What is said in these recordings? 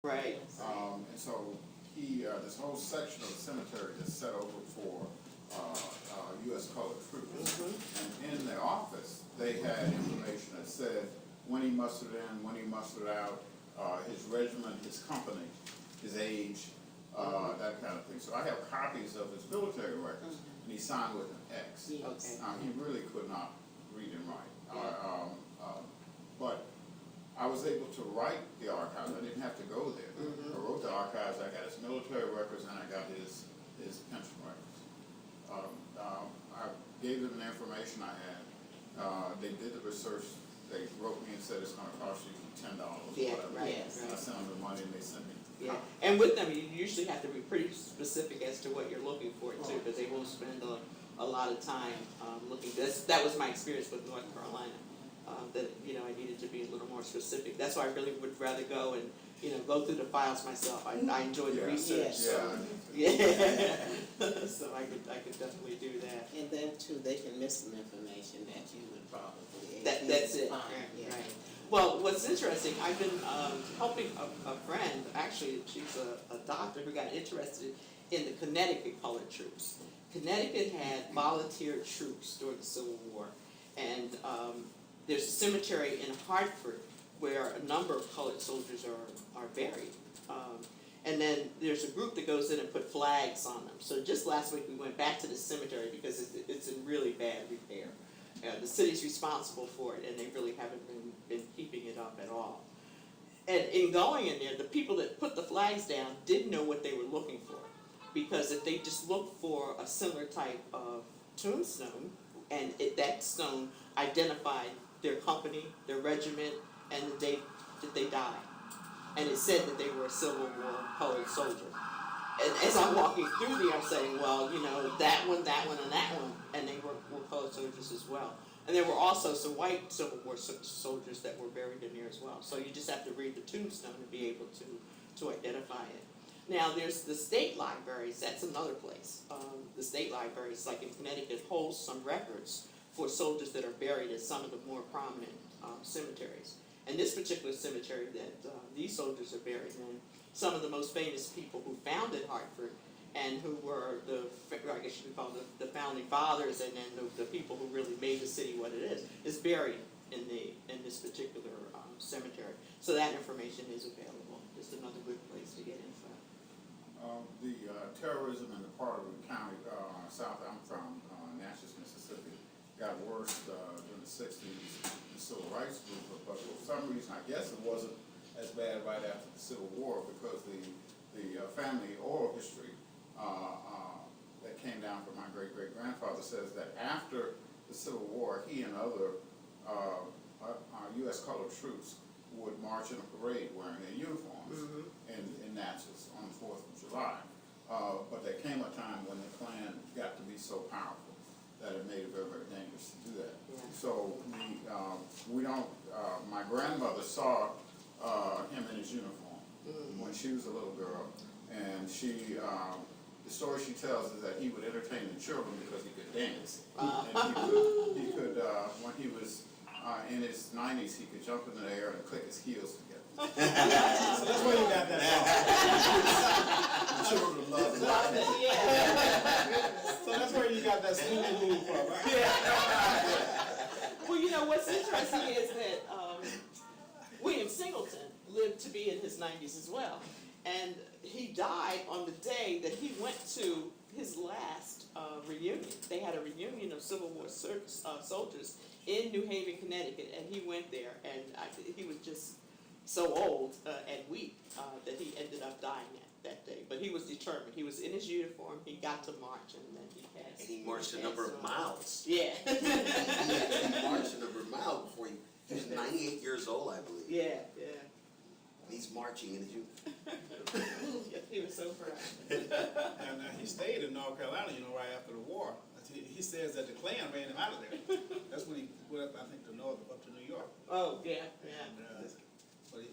Right. And so he, this whole section of the cemetery is set over for U.S. colored troops. And in the office, they had information that said when he mustered in, when he mustered out, his regiment, his company, his age, that kind of thing. So I have copies of his military records, and he signed with an X. Yes. Okay. He really could not read and write. But I was able to write the archives. I didn't have to go there. I wrote the archives. I got his military records, and I got his pension records. I gave them the information I had. They did the research. They wrote me and said it's going to cost you $10 or Yeah, whatever. right, I sent them the money, and they sent me. Yeah, and with them, you usually have to be pretty specific as to what you're looking for too, because they won't spend a lot of time looking. That was my experience with North Carolina. That I needed to be a little more specific. That's why I really would rather go and go through the files myself. I enjoy the research. Yeah. So I could definitely do that. And then too, they can miss some information that you would probably. That's it. Find. Right, Yeah. right. Well, what's interesting, I've been helping a friend. Actually, she's a doctor who got interested in the Connecticut colored troops. Connecticut had volunteer troops during the Civil War, and there's a cemetery in Hartford where a number of colored soldiers are buried. And then there's a group that goes in and put flags on them. So just last week we went back to the cemetery because it's in really bad repair. The city's responsible for it, and they really haven't been keeping it up at all. And in going in there, the people that put the flags down didn't know what they were looking for. Because if they just looked for a similar type of tombstone, and that stone identified their company, their regiment, and the date that they died. And it said that they were a Civil War colored soldier. And as I'm walking through there, I'm saying, well, that one, and that one, and they were colored soldiers as well. And there were also some white Civil War soldiers that were buried in there as well. So you just have to read the tombstone to be able to identify it. Now, there's the state libraries. That's another place. The state libraries, like in Connecticut, holds some records for soldiers that are buried at some of the more prominent cemeteries. And this particular cemetery that these soldiers are buried in, some of the most famous people who founded Hartford and who were I guess you could call them the founding fathers, and then the people who really made the city what it is buried in this particular cemetery. So that information is available. Just another good place to get info. The terrorism in the part of the county south I'm from, Natchez, Mississippi, got worse during the 60s, the civil rights movement, but for some reason, I guess it wasn't as bad right after the Civil War, because the family oral history that came down from my great-great-grandfather says that after the Civil War, he and other U.S. colored troops would march in a parade wearing their uniforms in Natchez on the 4th of July. But there came a time when the Klan got to be so powerful that it made it very, very dangerous to do that. Yeah. So we don't, my grandmother saw him in his uniform when she was a little girl, and the story she tells is that he would entertain the children because he could dance. And he could when he was in his 90s, he could jump in the air and click his heels together. So that's where you got that from. Children love it. Yeah. So that's where you got that smooth move from, right? Yeah. Well, what's interesting is that William Singleton lived to be in his 90s as well. And he died on the day that he went to his last reunion. They had a reunion of Civil War soldiers in New Haven, Connecticut, and he went there. And he was just so old and weak that he ended up dying that day. But he was determined. He was in his uniform. He got to march, and then he passed. And he marched a number of miles. Yeah. He marched a number of miles before he was 98 years old, I believe. Yeah, yeah. He's marching in his youth. He was so proud. And he stayed in North Carolina, right after the war. He says that the Klan ran him out of there. That's when he went up, I think, to north, up to New York. Oh, yeah, yeah. And,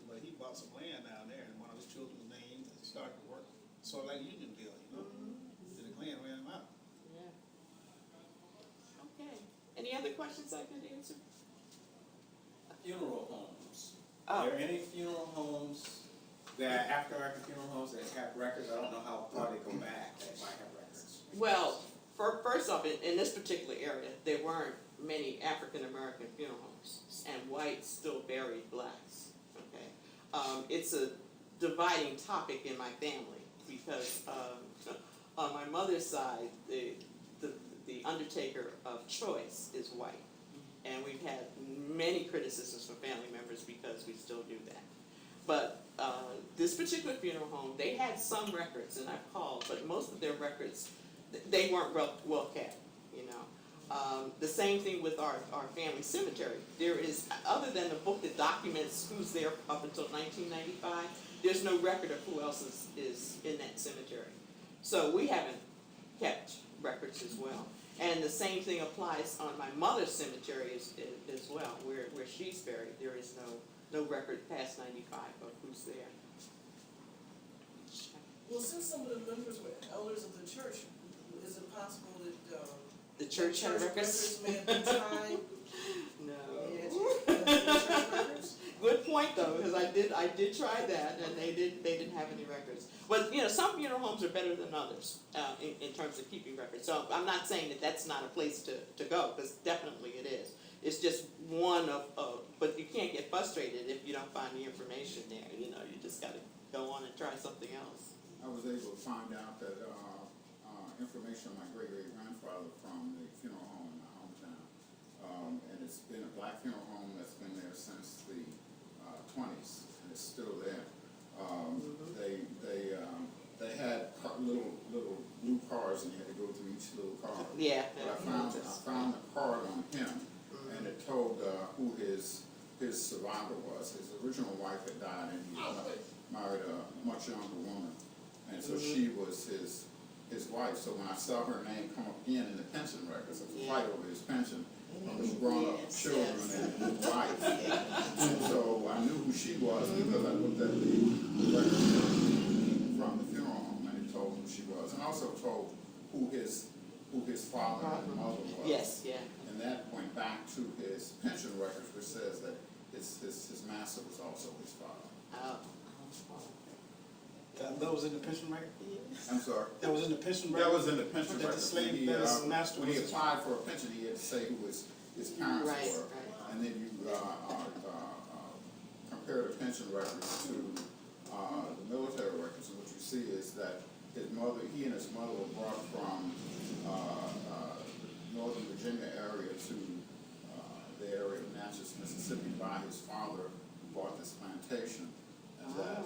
but he bought some land down there, and one of his children's names, and started to work. Sort of like a union deal, And the Klan ran him out. Yeah. Okay. Any other questions I could answer? Funeral homes. Oh. Are there any funeral homes There are African American funeral homes that have records. I don't know how far they go back. They might have records. Well, first off, in this particular area, there weren't many African-American funeral homes, and whites still buried blacks, okay? It's a dividing topic in my family, because on my mother's side, the undertaker of choice is white, and we've had many criticisms from family members because we still do that. But this particular funeral home, they had some records, and I've called, but most of their records, they weren't well kept, you know. The same thing with our family cemetery. There is, other than the book that documents who's there up until 1995, there's no record of who else is in that cemetery. So we haven't kept records as well. And the same thing applies on my mother's cemetery as well, where she's buried. There is no record past 95 of who's there. Well, since some of the members were elders of the church, is it possible that The church had records? may have been tied? No. Church records? Good point though, because I did try that, and they didn't have any records. But you know, some funeral homes are better than others in terms of keeping records. So I'm not saying that that's not a place to go, because definitely it is. It's just one of, but you can't get frustrated if you don't find the information there. You know, you just got to go on and try something else. I was able to find out that information on my great-great-grandfather from the funeral home in my hometown. And it's been a black funeral home that's been there since the 20s, and it's still there. They had little blue cards, and you had to go through each little card. Yeah. But I found the card on him, and it told who his survivor was. His original wife had died, and he married a much younger woman, and so she was his wife. So when I saw her name come up again in the pension records, it was a fight over his pension from his grown-up children and his wife. And so I knew who she was because I looked at the records from the funeral home, and it told who she was, and also told who his father and mother was. Yes, yeah. And that went back to his pension records, which says that his master was also his father. Oh. That was in the pension record? I'm sorry? That was in the pension record? That was in the pension That the records. slave, that his master When he was. applied for a pension, he had to say who his parents Right, were. right. And then you compare the pension records to the military records, and what you see is that he and his mother were brought from the Northern Virginia area to the area of Natchez, Mississippi, by his father, who bought this plantation, and that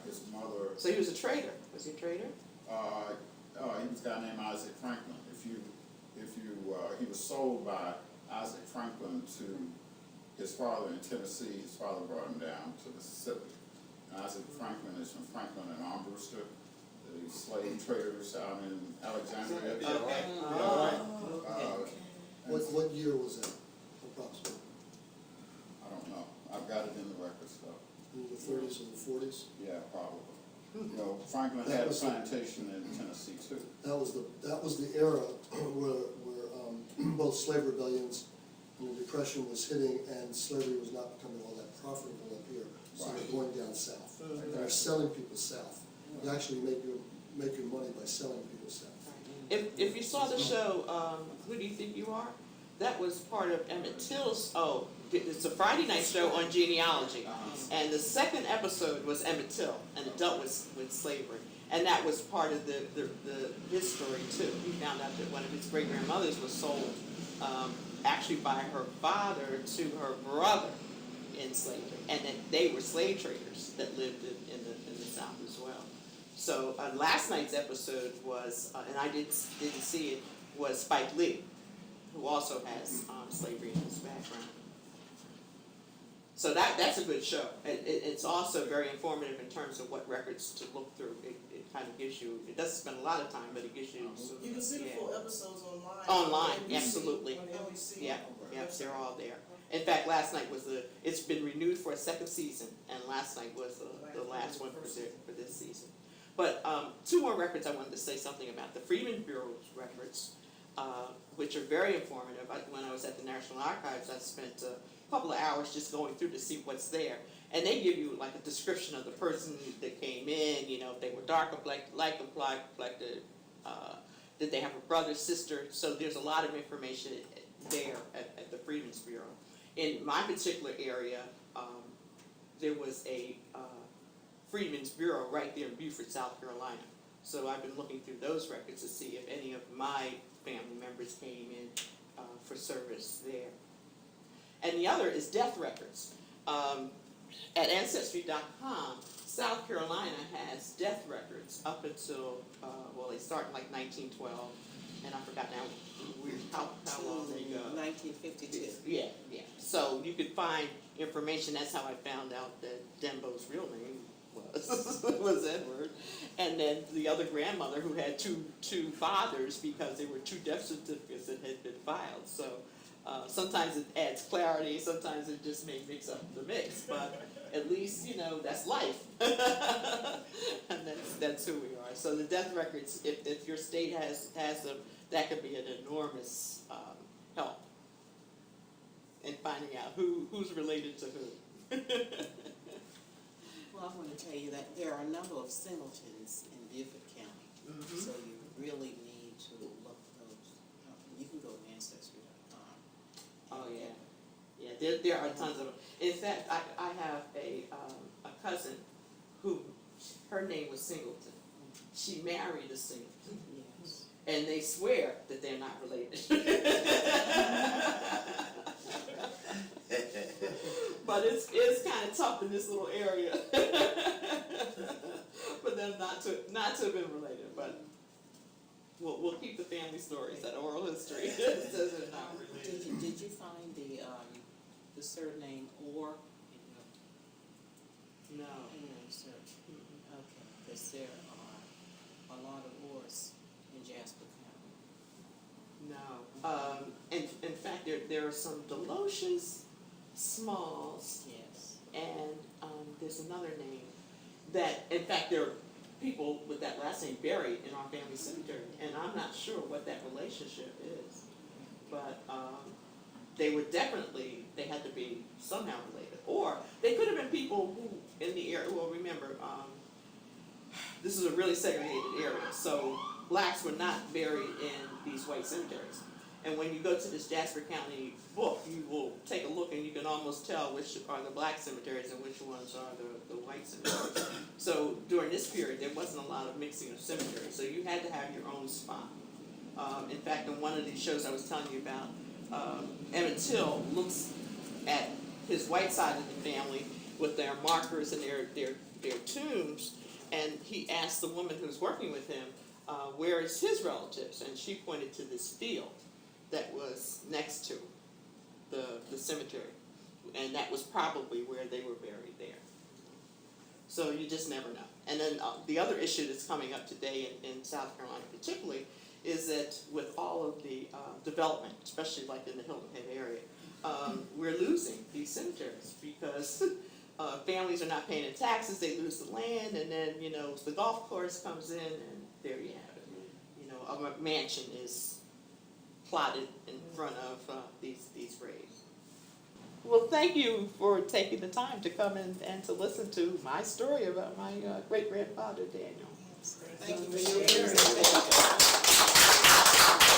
his mother. So he was a trader. Was he a trader? He was a guy named Isaac Franklin. He was sold by Isaac Franklin to his father in Tennessee. His father brought him down to Mississippi. And Isaac Franklin is from Franklin and Armbruster, the slave traders out in Alexandria. Okay. What year was that, approximately? I don't know. I've got it in the records though. In the 30s or the 40s? Yeah, probably. You know, Franklin had a plantation in Tennessee too. That was the era where both slave rebellions and the Depression was hitting, and slavery was not becoming all that profitable up here. So they're going down south. And they're selling people south. You actually make your money by selling people south. If you saw the show, Who Do You Think You Are? That was part of Emmett Till's, it's a Friday night show on genealogy. And the second episode was Emmett Till, and it dealt with slavery. And that was part of his story too. He found out that one of his great-grandmothers was sold actually by her father to her brother in slavery. And that they were slave traders that lived in the South as well. So last night's episode was, and I didn't see it, was Spike Lee, who also has slavery in his background. So that's a good show. It's also very informative in terms of what records to look through. It kind of gives you, it doesn't spend a lot of time, but it gives you. You can see the full episodes online. Online, on NBC, absolutely. On NBC. Yeah, they're all there. In fact, last night was it's been renewed for a second season, and last night was the last one for this season. But two more records I wanted to say something about. The Freedmen's Bureau's records, which are very informative. When I was at the National Archives, I spent a couple of hours just going through to see what's there. And they give you like a description of the person that came in, you know, if they were dark complected, light complected, did they have a brother, sister? So there's a lot of information there at the Freedmen's Bureau. In my particular area, there was a Freedmen's Bureau right there in Beaufort, South Carolina. So I've been looking through those records to see if any of my family members came in for service there. And the other is death records. At Ancestry.com, South Carolina has death records up until, well, they start in like 1912, and I forgot now how long they go. 1952. Yeah. So you could find information. That's how I found out that Dembo's real name was Edward. And then the other grandmother who had two fathers because there were two death certificates that had been filed. So sometimes it adds clarity, sometimes it just may mix up the mix, but at least, you know, that's life. And that's who we are. So the death records, if your state has them, that could be an enormous help in finding out who's related to who. Well, I want to tell you that there are a number of Singletons in Beaufort County, so you really need to look those up. You can go to Ancestry.com. Oh yeah, there are tons of them. In fact, I have a cousin who her name was Singleton. She married a Singleton, Yes. and they swear that they're not related. But it's kind of tough in this little area for them not to have been related. But we'll keep the family stories, that oral history. It says they're not related. Did you find the surname Orr in No. your research? Okay, because there are a lot of Orrs in Jasper County. No. In fact, there are some Delocious Smalls, Yes. and there's another name that, in fact, there are people with that last name buried in our family cemetery, and I'm not sure what that relationship is. But they had to be somehow related. Or they could have been people who, in the area, well, remember, this is a really segregated area, so blacks were not buried in these white cemeteries. And when you go to this Jasper County book, you will take a look and you can almost tell which are the black cemeteries and which ones are the white cemeteries. So during this period, there wasn't a lot of mixing of cemeteries, so you had to have your own spot. In fact, in one of these shows I was telling you about, Emmett Till looks at his white side of the family with their markers and their tombs, and he asked the woman who's working with him, where is his relatives? And she pointed to this field that was next to the cemetery, and that was probably where they were buried there. So you just never know. And then the other issue that's coming up today in South Carolina particularly is that with all of the development, especially like in the Hilton Head area, we're losing these cemeteries because families are not paying their taxes, they lose the land, and then, you know, the golf course comes in, and there you have it. You know, a mansion is plotted in front of these graves. Well, thank you for taking the time to come in and to listen to my story about my great-grandfather, Daniel. Thank you for your